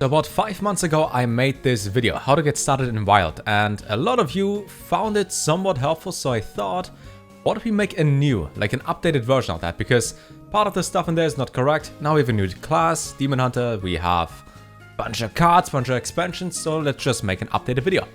So about 5 months ago, I made this video, how to get started in Wild, and a lot of you found it somewhat helpful, so I thought, what if we make a new, like an updated version of that, because part of the stuff in there is not correct. Now we have a new class, Demon Hunter, we have a bunch of cards, bunch of expansions, so let's just make an updated video.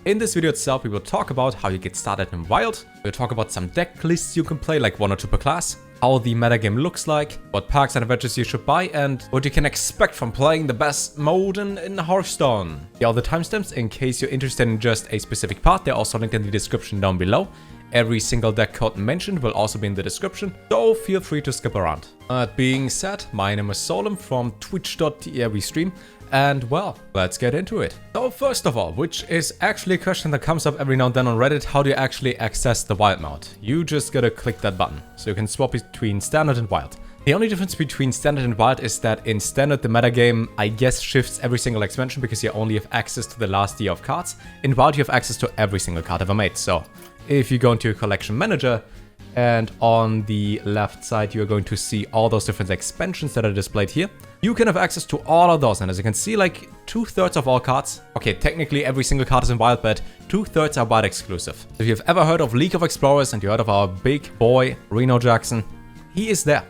In this video itself, we will talk about how you get started in Wild, we'll talk about some deck lists you can play, like 1 or 2 per class, how the metagame looks like, what perks and adventures you should buy, and what you can expect from playing the best mode in Hearthstone. Here are the timestamps in case you're interested in just a specific part. They're also linked in the description down below. Every single deck code mentioned will also be in the description, so feel free to skip around. That being said, my name is Solem from twitch.tv we stream, and well, let's get into it. So first of all, which is actually a question that comes up every now and then on Reddit, how do you actually access the Wild mode? You just gotta click that button, so you can swap between Standard and Wild. The only difference between Standard and Wild is that in Standard the metagame, I guess, shifts every single expansion because you only have access to the last tier of cards. In Wild you have access to every single card ever made, so if you go into your collection manager, and on the left side you're going to see all those different expansions that are displayed here. You can have access to all of those, and as you can see, like 2/3 of all cards, okay, technically every single card is in Wild, but 2/3 are Wild exclusive. If you've ever heard of League of Explorers and you heard of our big boy Reno Jackson, he is there.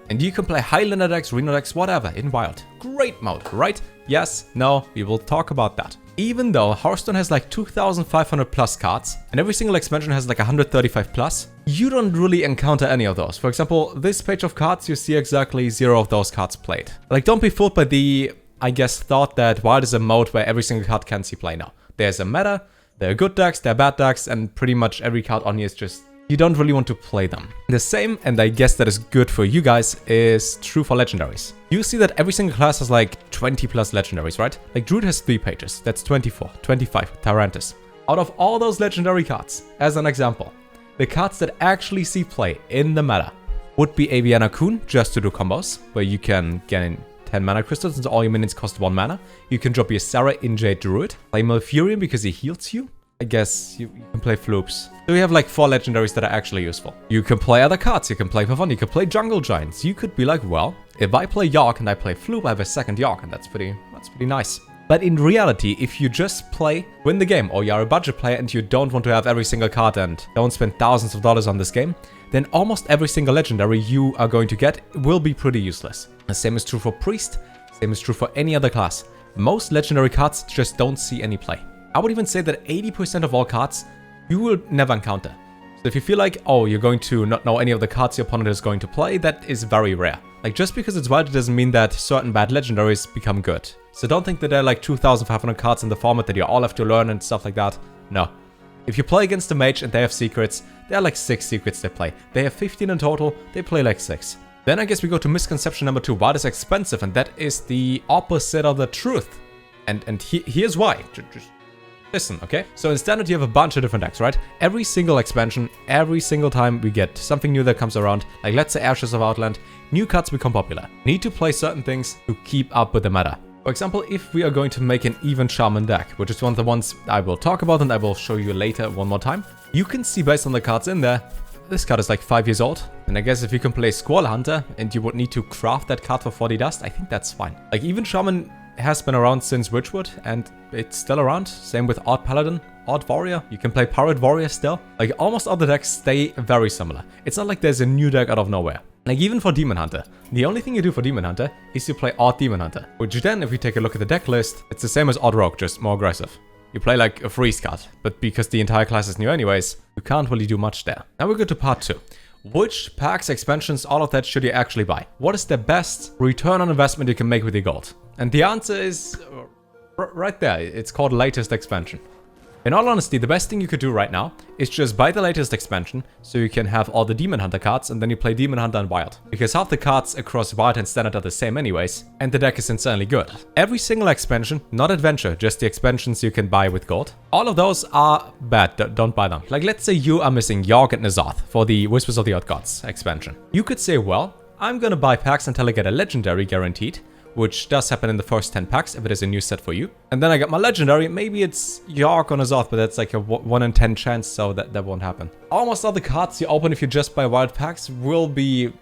And you can play Highlander decks, Reno decks, whatever in Wild. Great mode, right? Yes, no, we will talk about that. Even though Hearthstone has like 2,500 plus cards, and every single expansion has like 135 plus, you don't really encounter any of those. For example, this page of cards, you see exactly 0 of those cards played. Like, don't be fooled by the, I guess, thought that Wild is a mode where every single card can see play now. There's a meta, there are good decks, there are bad decks, and pretty much every card on here is just, you don't really want to play them. The same, and I guess that is good for you guys, is true for legendaries. You see that every single class has like 20 plus legendaries, right? Like Druid has 3 pages, that's 24, 25, Tyrantus. Out of all those legendary cards, as an example, the cards that actually see play in the meta would be Aviana Kun, just to do combos, where you can gain 10 mana crystals and all your minions cost 1 mana. You can drop your Sarah in Jade Druid, play Malfurion because he heals you. I guess you can play Floops. So you have like 4 legendaries that are actually useful. You can play other cards, you can play for fun, you can play Jungle Giants. You could be like, well, if I play York and I play Floop, I have a second York, and that's pretty nice. But in reality, if you just win the game, or you're a budget player and you don't want to have every single card and don't spend thousands of dollars on this game, then almost every single legendary you are going to get will be pretty useless. The same is true for Priest, same is true for any other class. Most legendary cards just don't see any play. I would even say that 80% of all cards you will never encounter. So if you feel like, oh, you're going to not know any of the cards your opponent is going to play, that is very rare. Like, just because it's Wild, it doesn't mean that certain bad legendaries become good. So don't think that there are like 2,500 cards in the format that you all have to learn and stuff like that. No. If you play against a Mage and they have secrets, there are like 6 secrets they play. They have 15 in total, they play like 6. Then I guess we go to misconception number 2. Wild is expensive, and that is the opposite of the truth. And here's why. Just listen, okay? So in Standard, you have a bunch of different decks, right? Every single expansion, every single time we get something new that comes around, like let's say Ashes of Outlands, new cards become popular. Need to play certain things to keep up with the meta. For example, if we are going to make an even shaman deck, which is one of the ones I will talk about and I will show you later one more time, you can see based on the cards in there, this card is like 5 years old. And I guess if you can play Squall Hunter and you would need to craft that card for 40 dust, I think that's fine. Like, even shaman has been around since Witchwood, and it's still around. Same with Odd Paladin, Odd Warrior. You can play Pirate Warrior still. Like, almost all the decks stay very similar. It's not like there's a new deck out of nowhere. Like, even for Demon Hunter, the only thing you do for Demon Hunter is you play Odd Demon Hunter, which then, if we take a look at the deck list, it's the same as Odd Rogue, just more aggressive. You play like a freeze card, but because the entire class is new anyways, you can't really do much there. Now we go to part 2. Which packs, expansions, all of that should you actually buy? What is the best return on investment you can make with your gold? And the answer is right there. It's called latest expansion. In all honesty, the best thing you could do right now is just buy the latest expansion, so you can have all the Demon Hunter cards, and then you play Demon Hunter and Wild. Because half the cards across Wild and Standard are the same anyways, and the deck is insanely good. Every single expansion, not adventure, just the expansions you can buy with gold, all of those are bad, don't buy them. Like, let's say you are missing York and N'Zoth for the Whispers of the Odd Gods expansion. You could say, well, I'm gonna buy packs until I get a legendary guaranteed, which does happen in the first 10 packs if it is a new set for you. And then I got my legendary, maybe it's York or N'Zoth, but that's like a 1 in 10 chance, so that won't happen. Almost all the cards you open if you just buy wild packs will be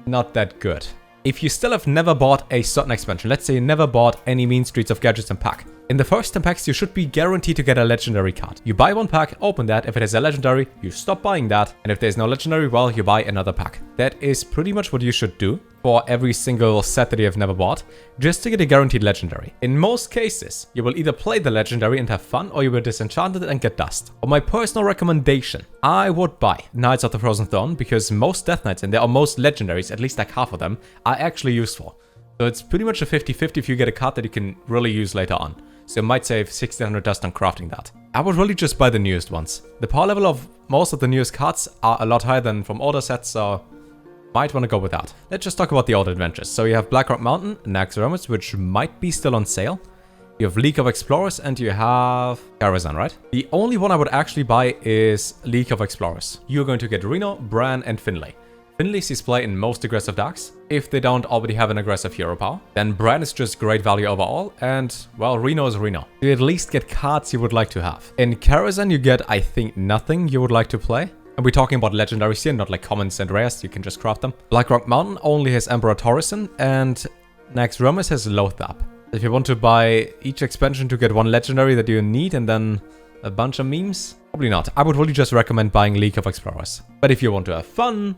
not that good. if you still have never bought a certain expansion, let's say you never bought any Mean Streets of Gadgets and pack, in the first 10 packs, you should be guaranteed to get a legendary card. You buy one pack, open that. If it is a legendary, you stop buying that. And if there's no legendary, well, you buy another pack. That is pretty much what you should do for every single set that you have never bought, just to get a guaranteed legendary. In most cases, you will either play the legendary and have fun, or you will disenchant it and get dust. For my personal recommendation, I would buy Knights of the Frozen Throne, because most Death Knights, and there are most legendaries, at least like half of them, are actually useful. So it's pretty much a 50-50 if you get a card that you can really use later on. So you might save 1600 dust on crafting that. I would really just buy the newest ones. The power level of most of the newest cards are a lot higher than from older sets, so might want to go with that. Let's just talk about the old adventures. So you have Blackrock Mountain, Naxxramas, which might be still on sale. You have League of Explorers, and you have Karazhan, right? The only one I would actually buy is League of Explorers. You're going to get Reno, Bran, and Finlay. Finlay sees play in most aggressive decks. If they don't already have an aggressive hero power, then Bran is just great value overall, and, well, Reno is Reno. You at least get cards you would like to have. In Karazhan, you get, I think, nothing you would like to play. And we're talking about legendaries here, not like commons and rares, you can just craft them. Blackrock Mountain only has Emperor Torison, and Naxxramas has Lothab. If you want to buy each expansion to get one legendary that you need, and then a bunch of memes, probably not. I would really just recommend buying League of Explorers. But if you want to have fun,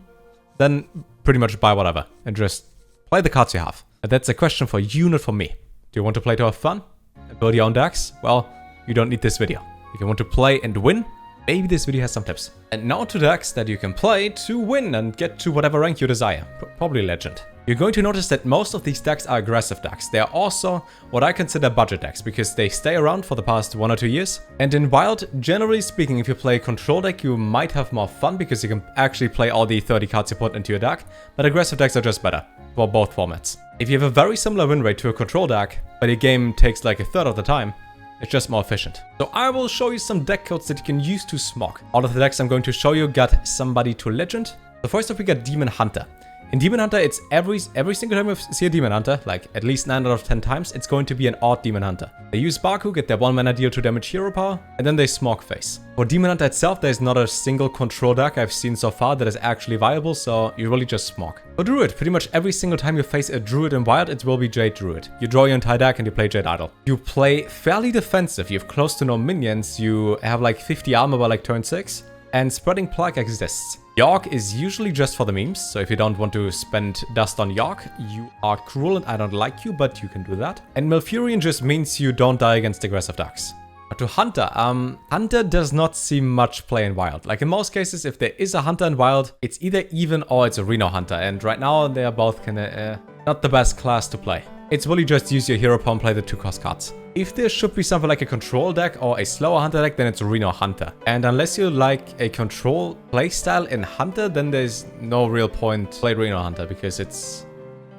then pretty much buy whatever and just play the cards you have. And that's a question for you, not for me. Do you want to play to have fun and build your own decks? Well, you don't need this video. If you want to play and win, maybe this video has some tips. And now to decks that you can play to win and get to whatever rank you desire. Probably Legend. You're going to notice that most of these decks are aggressive decks. They are also what I consider budget decks, because they stay around for the past 1 or 2 years. And in Wild, generally speaking, if you play a control deck, you might have more fun because you can actually play all the 30 cards you put into your deck. But aggressive decks are just better for both formats. If you have a very similar win rate to a control deck, but your game takes like a third of the time, it's just more efficient. So I will show you some deck codes that you can use to smog. All of the decks I'm going to show you got somebody to Legend. So first up, we got Demon Hunter. In Demon Hunter, it's every single time you see a Demon Hunter, like at least 9 out of 10 times, it's going to be an odd Demon Hunter. They use Baku, get their 1 mana deal 2 damage hero power, and then they smog face. For Demon Hunter itself, there's not a single control deck I've seen so far that is actually viable, so you really just smog. For Druid, pretty much every single time you face a Druid in Wild, it will be Jade Druid. You draw your entire deck and you play Jade Idol. You play fairly defensive, you have close to no minions, you have like 50 armor by like turn 6, and Spreading Plague exists. York is usually just for the memes, so if you don't want to spend dust on York, you are cruel and I don't like you, but you can do that. And Malfurion just means you don't die against aggressive decks. But to Hunter, Hunter does not see much play in Wild. Like in most cases, if there is a Hunter in Wild, it's either even or it's a Reno Hunter, and right now they are both kinda not the best class to play. It's really just use your hero power and play the 2-cost cards. If there should be something like a control deck or a slower Hunter deck, then it's a Reno Hunter. And unless you like a control playstyle in Hunter, then there's no real point to play Reno Hunter because it's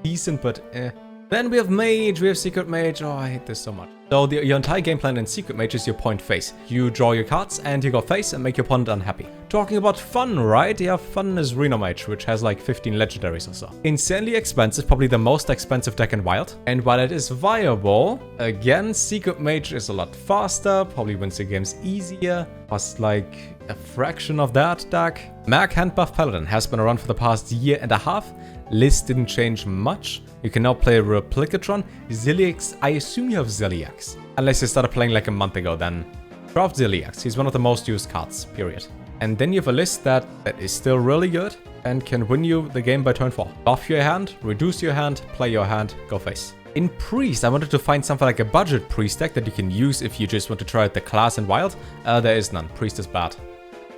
decent, but eh. Then we have Mage, we have Secret Mage. Oh, I hate this so much. So your entire game plan in Secret Mage is your point face. You draw your cards and you go face and make your opponent unhappy. Talking about fun, right? Yeah, fun is Reno Mage, which has like 15 legendaries or so. Insanely expensive, probably the most expensive deck in Wild. And while it is viable, again, Secret Mage is a lot faster, probably wins your games easier, costs like a fraction of that deck. Mag Hand Buff Paladin has been around for the past 1.5 years. List didn't change much. You can now play Replicatron. Zilliax, I assume you have Zilliax. Unless you started playing like a month ago, then draft Zilliax. He's one of the most used cards, period. And then you have a list that is still really good and can win you the game by turn 4. Buff your hand, reduce your hand, play your hand, go face. In Priest, I wanted to find something like a budget Priest deck that you can use if you just want to try out the class in Wild. There is none. Priest is bad.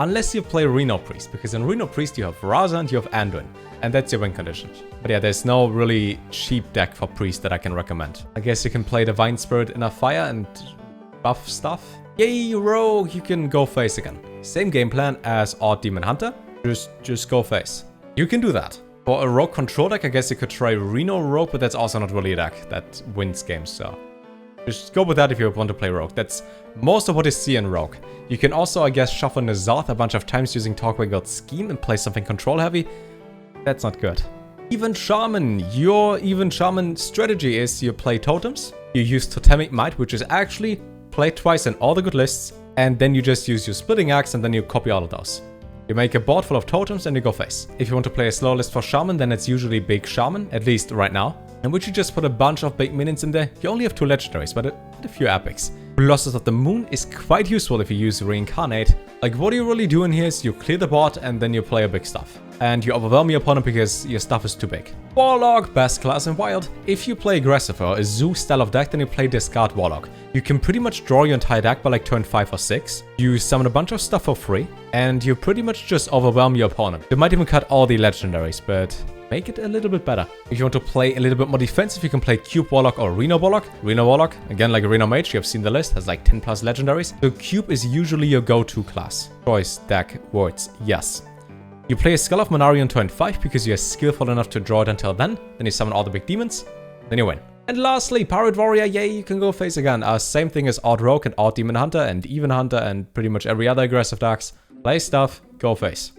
Unless you play Reno Priest, because in Reno Priest you have Raza and you have Anduin, and that's your win condition. But yeah, there's no really cheap deck for Priest that I can recommend. I guess you can play Divine Spirit in a Fire and buff stuff. Yay, Rogue, you can go face again. Same game plan as Odd Demon Hunter, just go face. You can do that. For a Rogue control deck, I guess you could try Reno Rogue, but that's also not really a deck that wins games, so just go with that if you want to play Rogue. That's most of what you see in Rogue. You can also, I guess, shuffle N'Zoth a bunch of times using Talkway God's Scheme and play something control heavy. That's not good. Even Shaman. Your Even Shaman strategy is you play totems, you use Totemic Might, which is actually played twice in all the good lists, and then you just use your Splitting Axe and then you copy all of those. You make a board full of totems and you go face. If you want to play a slow list for Shaman, then it's usually Big Shaman, at least right now. And which you just put a bunch of big minions in there. You only have 2 legendaries, but a few epics. Colossus of the Moon is quite useful if you use Reincarnate. Like, what you really do in here is you clear the board and then you play your big stuff. And you overwhelm your opponent because your stuff is too big. Warlock, best class in Wild. If you play aggressive or a zoo style of deck, then you play Discard Warlock. You can pretty much draw your entire deck by like turn 5 or 6. You summon a bunch of stuff for free, and you pretty much just overwhelm your opponent. You might even cut all the legendaries, but make it a little bit better. If you want to play a little bit more defensive, you can play Cube Warlock or Reno Warlock. Reno Warlock, again like a Reno Mage, you have seen the list, has like 10 plus legendaries. So Cube is usually your go-to class. Choice, deck, words, yes. You play a Skull of Manari on turn 5 because you're skillful enough to draw it until then. Then you summon all the big demons. Then you win. And lastly, Pirate Warrior, yay, you can go face again. Same thing as Odd Rogue and Odd Demon Hunter and Even Hunter and pretty much every other aggressive decks. Play stuff, go face.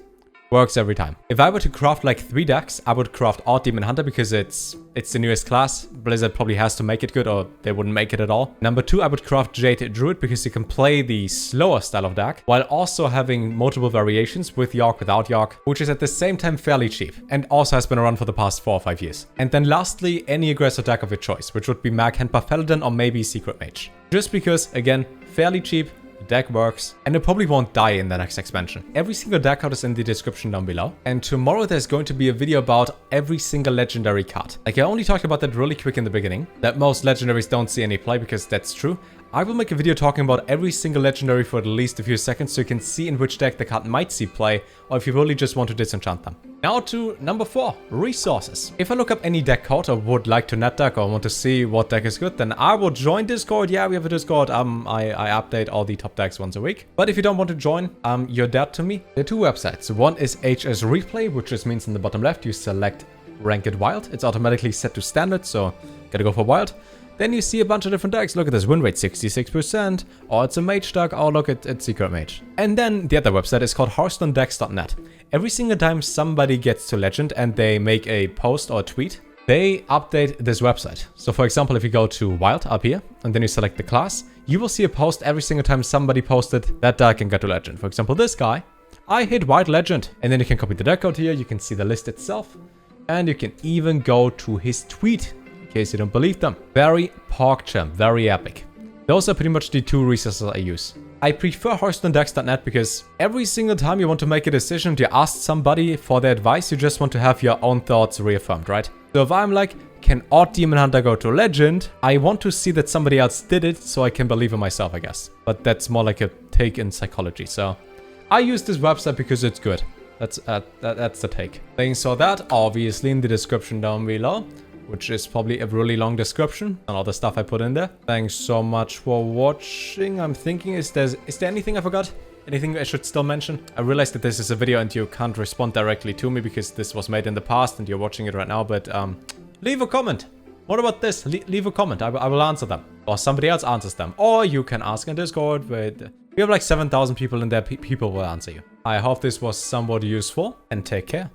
Works every time. If I were to craft like 3 decks, I would craft Odd Demon Hunter because it's the newest class. Blizzard probably has to make it good or they wouldn't make it at all. Number 2, I would craft Jade Druid because you can play the slower style of deck while also having multiple variations with York, without York, which is at the same time fairly cheap and also has been around for the past 4 or 5 years. And then lastly, any aggressive deck of your choice, which would be Mag Hand Paladin or maybe Secret Mage. Just because, again, fairly cheap, deck works, and it probably won't die in the next expansion. Every single deck card is in the description down below, and tomorrow there's going to be a video about every single legendary card. Like, I only talked about that really quick in the beginning, that most legendaries don't see any play, because that's true. I will make a video talking about every single legendary for at least a few seconds so you can see in which deck the card might see play, or if you really just want to disenchant them. Now to number 4, resources. If I look up any deck code or would like to net deck or want to see what deck is good, then I will join Discord. Yeah, we have a Discord. I update all the top decks once a week. But if you don't want to join, you're dead to me. There are 2 websites. One is HS Replay, which just means in the bottom left you select Ranked Wild. It's automatically set to standard, so gotta go for Wild. Then you see a bunch of different decks. Look at this, win rate 66%, or it's a Mage deck, or look at Secret Mage. And then the other website is called HearthstoneDecks.net. Every single time somebody gets to Legend and they make a post or a tweet, they update this website. So for example, if you go to Wild up here, and then you select the class, you will see a post every single time somebody posted that deck and got to Legend. For example, this guy, I hit Wild Legend. And then you can copy the deck code here, you can see the list itself, and you can even go to his tweet, in case you don't believe them. Very PogChamp, very epic. Those are pretty much the 2 resources I use. I prefer HearthstoneDecks.net because every single time you want to make a decision, you ask somebody for their advice, you just want to have your own thoughts reaffirmed, right? So if I'm like, can Odd Demon Hunter go to Legend? I want to see that somebody else did it so I can believe in myself, I guess. But that's more like a take in psychology. So I use this website because it's good. That's the take. Links for that obviously in the description down below, which is probably a really long description and all the stuff I put in there. Thanks so much for watching. I'm thinking, is there anything I forgot? Anything I should still mention? I realized that this is a video and you can't respond directly to me because this was made in the past and you're watching it right now, but leave a comment. What about this? Leave a comment. I will answer them. Or somebody else answers them. Or you can ask in Discord. But we have like 7,000 people in there. People will answer you. I hope this was somewhat useful and take care.